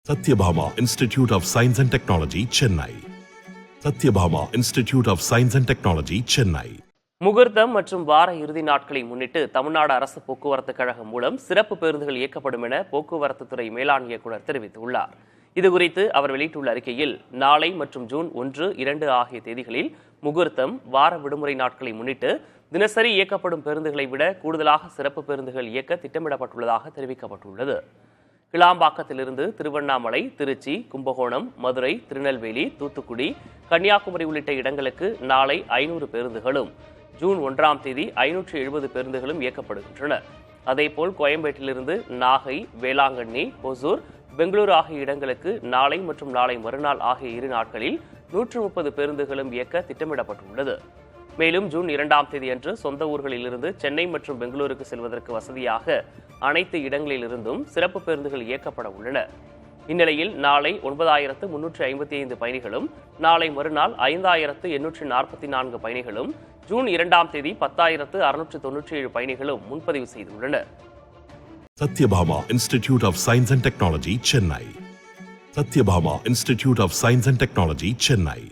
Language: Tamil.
Satyabhama Institute of Science and Technology, Chennai. Satyabhama Institute of Science and Technology, Chennai. முகூர்த்தம் மற்றும் வார இறுதி நாட்களை முன்னிட்டு தமிழ்நாடு அரசு போக்குவரத்து கழகம் மூலம் சிறப்பு பேருந்துகள் இயக்கப்படும் என போக்குவரத்து துறை மேலாண் இயக்குநர் தெரிவித்துள்ளார். இதுகுறித்து அவர் வெளியிட்டுள்ள அறிக்கையில், நாளை மற்றும் ஜூன் 1, 2 ஆகிய தேதிகளில் முகூர்த்தம், வார விடுமுறை நாட்களை முன்னிட்டு தினசரி இயக்கப்படும் பேருந்துகளை விட கூடுதலாக சிறப்பு பேருந்துகள் இயக்க திட்டமிடப்பட்டுள்ளதாக தெரிவிக்கப்பட்டுள்ளது. கிளாம்பாக்கத்திலிருந்து திருவண்ணாமலை, திருச்சி, கும்பகோணம், மதுரை, திருநெல்வேலி, தூத்துக்குடி, கன்னியாகுமரி உள்ளிட்ட இடங்களுக்கு நாளை 500 பேருந்துகளும், ஜூன் 1ஆம் தேதி 570 பேருந்துகளும் இயக்கப்படுகின்றன. அதேபோல் கோயம்பேட்டிலிருந்து நாகை, வேளாங்கண்ணி, ஒசூர், பெங்களூரு ஆகிய இடங்களுக்கு நாளை மற்றும் நாளை மறுநாள் ஆகிய 2 நாட்களில் 130 பேருந்துகளும் இயக்க திட்டமிடப்பட்டுள்ளது. மேலும் ஜூன் 2ஆம் தேதி அன்று சொந்த ஊர்களிலிருந்து சென்னை மற்றும் பெங்களூருக்கு செல்வதற்கு வசதியாக அனைத்து இடங்களிலிருந்தும் சிறப்பு பேருந்துகள் இயக்கப்பட உள்ளன. இந்நிலையில் நாளை 9355 பயணிகளும், நாளை மறுநாள் 5844 பயணிகளும், ஜூன் 2ஆம் தேதி 10697 பயணிகளும் முன்பதிவு செய்துள்ளனர். Satyabhama Institute of Science and Technology, Chennai. Satyabhama Institute of Science and Technology, Chennai.